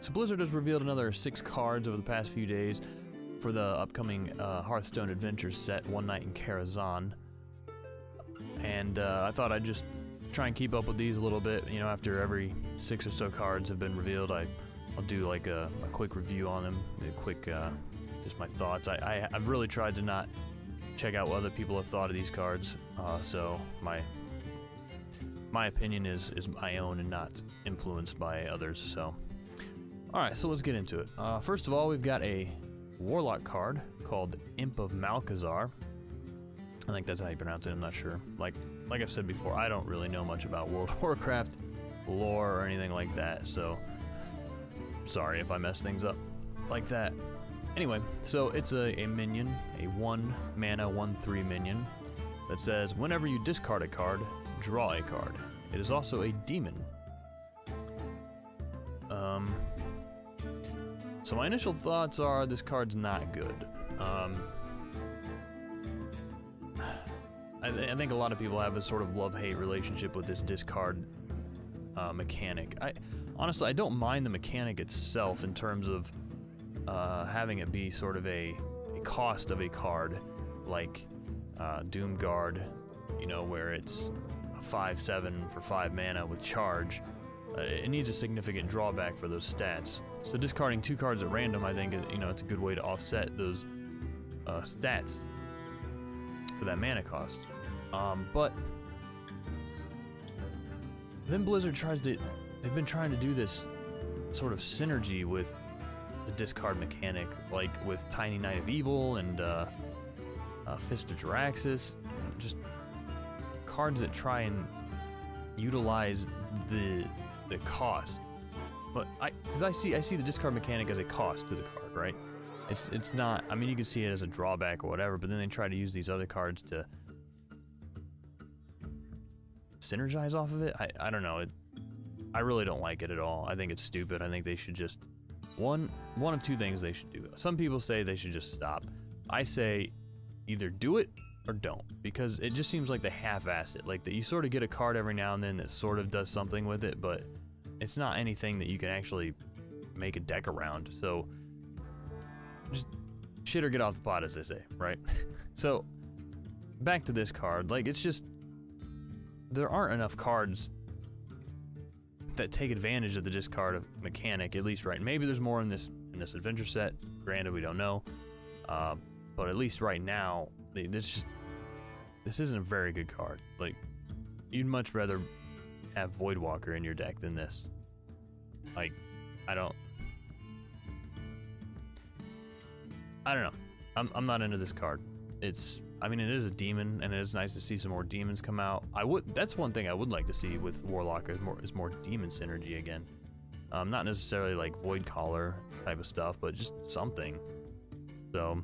So Blizzard has revealed another 6 cards over the past few days for the upcoming Hearthstone Adventures set, One Night in Karazhan. And I thought I'd just try and keep up with these a little bit. You know, after every 6 or so cards have been revealed, I'll do like a quick review on them, a quick, just my thoughts. I've really tried to not check out what other people have thought of these cards, so my opinion is my own and not influenced by others. So, all right, so let's get into it. First of all, we've got a Warlock card called Imp of Malchezaar. I think that's how you pronounce it. I'm not sure. Like I've said before, I don't really know much about World of Warcraft lore or anything like that. So, sorry if I mess things up like that. Anyway, so it's a minion, a 1 mana 1/3 minion that says whenever you discard a card, draw a card. It is also a demon. So my initial thoughts are this card's not good. I think a lot of people have a sort of love-hate relationship with this discard mechanic. Honestly, I don't mind the mechanic itself in terms of having it be sort of a cost of a card, like Doomguard, you know, where it's a 5/7 for 5 mana with charge. It needs a significant drawback for those stats. So discarding 2 cards at random, I think, you know, it's a good way to offset those stats for that mana cost. But then Blizzard they've been trying to do this sort of synergy with the discard mechanic, like with Tiny Knight of Evil and Fist of Jaraxxus, just cards that try and utilize the cost. But because I see the discard mechanic as a cost to the card, right? It's not. I mean, you can see it as a drawback or whatever, but then they try to use these other cards to synergize off of it. I don't know. I really don't like it at all. I think it's stupid. I think they should just one of 2 things they should do. Some people say they should just stop. I say either do it or don't, because it just seems like they half-ass it. Like that you sort of get a card every now and then that sort of does something with it, but it's not anything that you can actually make a deck around. So just shit or get off the pot, as they say, right? So back to this card, like it's just there aren't enough cards that take advantage of the discard mechanic, at least right. Maybe there's more in this adventure set. Granted, we don't know, but at least right now, this isn't a very good card. Like, you'd much rather have Voidwalker in your deck than this. Like, I don't know. I'm not into this card. I mean, it is a demon, and it is nice to see some more demons come out. That's one thing I would like to see with Warlock is more demon synergy again. Not necessarily like Void Caller type of stuff, but just something. So,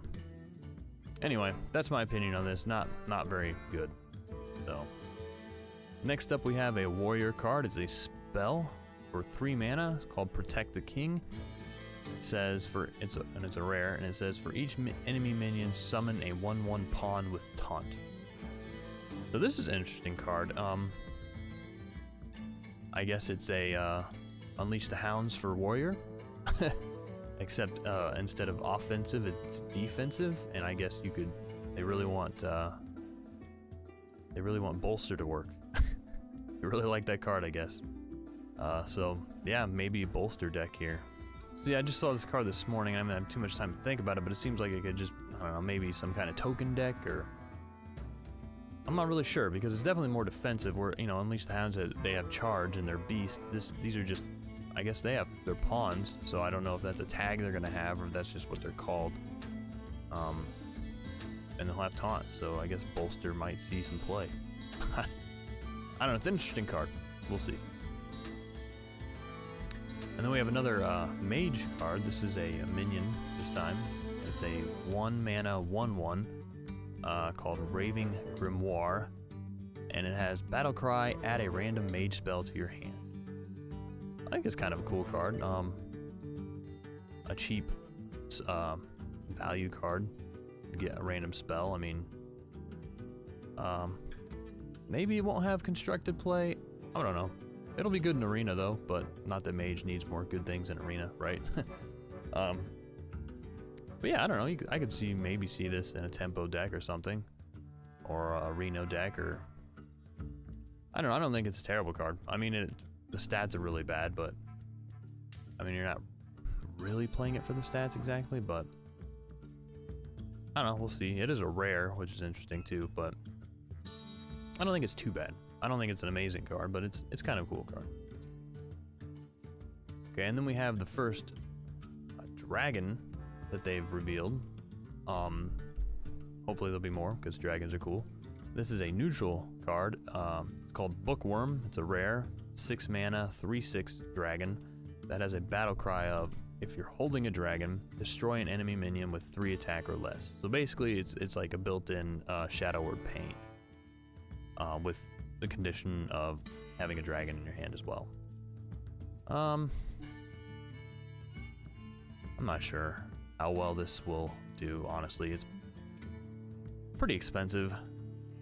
anyway, that's my opinion on this. Not very good. So, next up we have a warrior card. It's a spell for 3 mana. It's called Protect the King. It says it's a rare, and it says for each enemy minion, summon a 1/1 pawn with taunt. So this is an interesting card. I guess it's a Unleash the Hounds for warrior, except instead of offensive, it's defensive. And I guess they really want Bolster to work. You really like that card, I guess. So yeah, maybe a Bolster deck here. So yeah, I just saw this card this morning. I haven't had too much time to think about it, but it seems like it could just, I don't know, maybe some kind of token deck, or I'm not really sure, because it's definitely more defensive. Where, you know, Unleash the Hounds, they have charge and they're beast. These are just, I guess they're pawns. So I don't know if that's a tag they're gonna have, or if that's just what they're called. And they'll have taunt. So I guess Bolster might see some play. I don't know. It's an interesting card. We'll see. And then we have another mage card. This is a minion this time. It's a 1 mana 1/1 called Raving Grimoire, and it has Battle Cry. Add a random mage spell to your hand. I think it's kind of a cool card. A cheap value card. Get a random spell. I mean, maybe it won't have constructed play. I don't know. It'll be good in Arena, though, but not that Mage needs more good things in Arena, right? But yeah, I don't know. I could maybe see this in a Tempo deck or something. Or a Reno deck, or... I don't know. I don't think it's a terrible card. I mean, the stats are really bad, but... I mean, you're not really playing it for the stats exactly, but... I don't know. We'll see. It is a rare, which is interesting, too, but... I don't think it's too bad. I don't think it's an amazing card, but it's kind of a cool card. Okay, and then we have the first dragon that they've revealed. Hopefully there'll be more, because dragons are cool. This is a neutral card. It's called Bookworm. It's a rare, 6 mana, 3/6 dragon that has a battle cry of, if you're holding a dragon, destroy an enemy minion with 3 attack or less. So basically, it's like a built-in Shadow Word Pain, with the condition of having a dragon in your hand as well. I'm not sure how well this will do, honestly. It's pretty expensive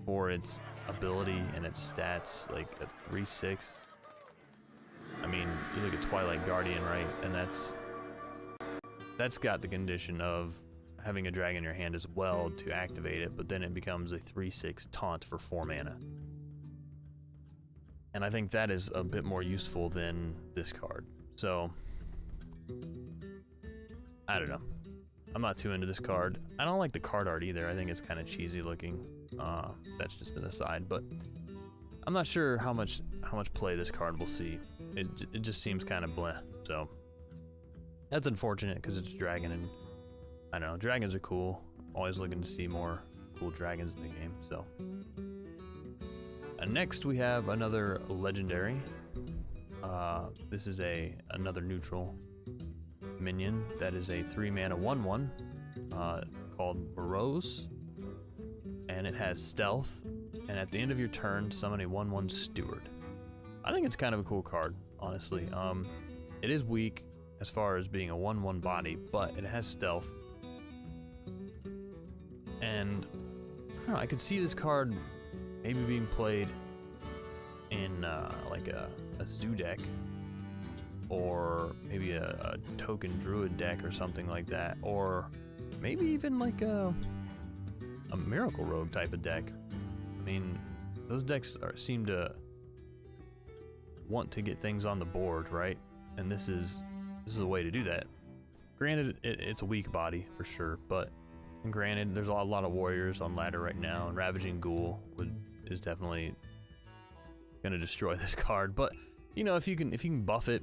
for its ability and its stats, like a 3/6. I mean, you look at Twilight Guardian, right? And that's got the condition of having a dragon in your hand as well to activate it, but then it becomes a 3/6 taunt for 4 mana. And I think that is a bit more useful than this card. So, I don't know. I'm not too into this card. I don't like the card art either. I think it's kind of cheesy looking. That's just an aside, but I'm not sure how much play this card will see. It just seems kind of bleh. So that's unfortunate because it's a dragon, and I don't know. Dragons are cool. Always looking to see more cool dragons in the game. So next we have another legendary. This is another neutral minion that is a 3 mana 1/1 called Moroes, and it has stealth, and at the end of your turn summon a 1/1 steward. I think it's kind of a cool card, honestly. It is weak as far as being a 1/1 body, but it has stealth, and I don't know, I could see this card maybe being played in like a zoo deck, or maybe a token druid deck or something like that, or maybe even like a miracle rogue type of deck. I mean, those decks seem to want to get things on the board, right? And this is a way to do that. Granted, it's a weak body for sure, but granted, there's a lot of warriors on ladder right now, and Ravaging Ghoul is definitely gonna destroy this card. But you know, if you can buff it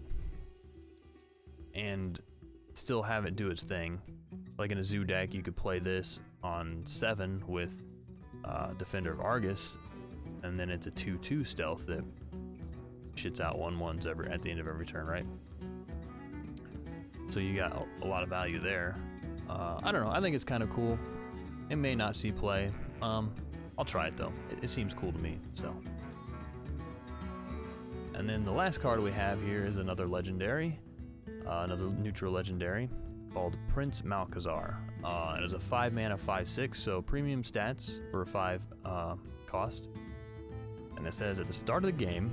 and still have it do its thing, like in a zoo deck, you could play this on 7 with Defender of Argus, and then it's a 2/2 stealth that shits out 1/1s at the end of every turn, right? So you got a lot of value there. I don't know. I think it's kind of cool. It may not see play. I'll try it though. It seems cool to me. So. And then the last card we have here is another legendary, another neutral legendary called Prince Malchezaar. It is a 5 mana 5/6, so premium stats for a 5 cost. And it says at the start of the game,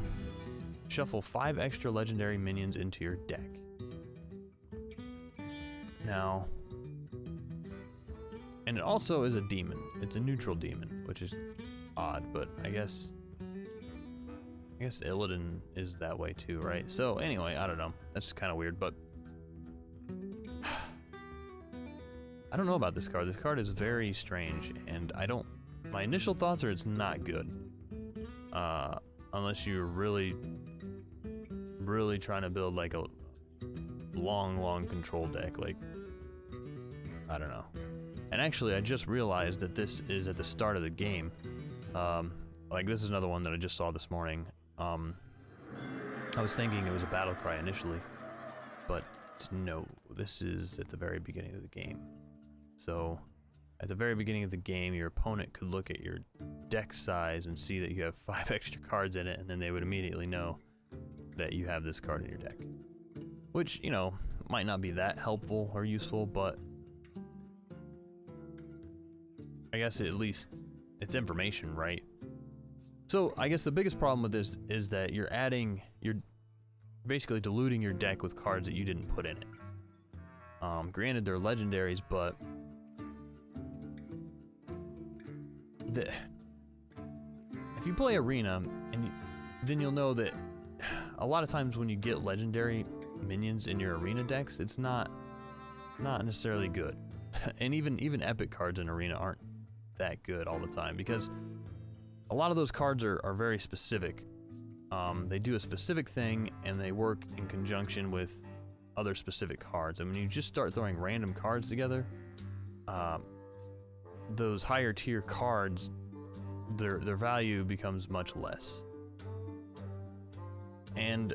shuffle 5 extra legendary minions into your deck. Now, and it also is a demon. It's a neutral demon, which is odd, but I guess Illidan is that way too, right? So anyway, I don't know. That's kind of weird, but I don't know about this card. This card is very strange, and my initial thoughts are it's not good. Unless you're really trying to build like a long control deck, like, I don't know. And actually, I just realized that this is at the start of the game. Like, this is another one that I just saw this morning. I was thinking it was a battle cry initially, but no, this is at the very beginning of the game. So, at the very beginning of the game, your opponent could look at your deck size and see that you have 5 extra cards in it, and then they would immediately know that you have this card in your deck. Which, you know, might not be that helpful or useful, but I guess at least it's information, right? So I guess the biggest problem with this is that you're basically diluting your deck with cards that you didn't put in it. Granted, they're legendaries, but if you play Arena, then you'll know that a lot of times when you get legendary minions in your Arena decks, it's not necessarily good. And even epic cards in Arena aren't that good all the time, because a lot of those cards are very specific. They do a specific thing, and they work in conjunction with other specific cards. And when you just start throwing random cards together, those higher tier cards, their value becomes much less. And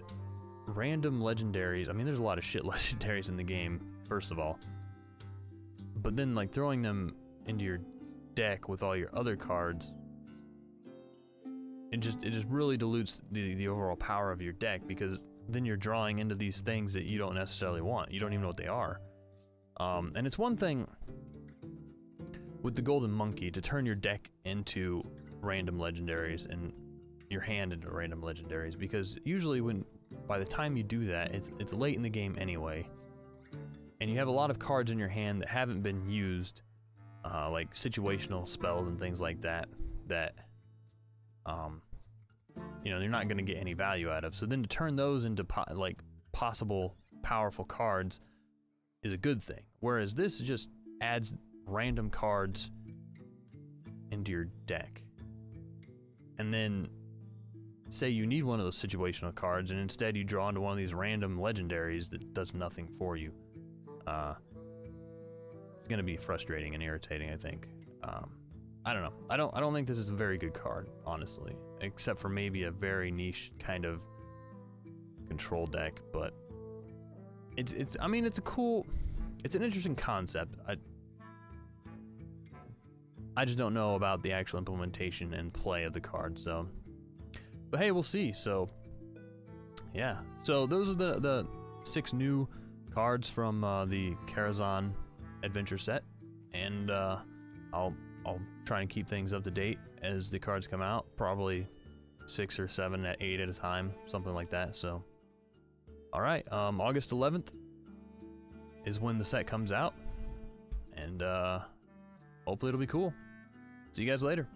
random legendaries, I mean, there's a lot of shit legendaries in the game, first of all. But then, like, throwing them into your deck with all your other cards, it just really dilutes the overall power of your deck, because then you're drawing into these things that you don't necessarily want. You don't even know what they are. And it's one thing with the Golden Monkey to turn your deck into random legendaries and your hand into random legendaries, because usually by the time you do that, it's late in the game anyway, and you have a lot of cards in your hand that haven't been used, like situational spells and things like that, you know, you're not going to get any value out of. So then to turn those into possible powerful cards is a good thing. Whereas this just adds random cards into your deck. And then say you need one of those situational cards, and instead you draw into one of these random legendaries that does nothing for you. It's going to be frustrating and irritating, I think. I don't know. I don't think this is a very good card, honestly, except for maybe a very niche kind of control deck. But I mean, it's an interesting concept. I just don't know about the actual implementation and play of the card. So, but hey, we'll see. So, yeah. So those are the 6 new cards from the Karazhan adventure set, and I'll try and keep things up to date as the cards come out, probably 6 or 7 at 8 at a time, something like that. So, all right, August 11th is when the set comes out, and hopefully it'll be cool. See you guys later.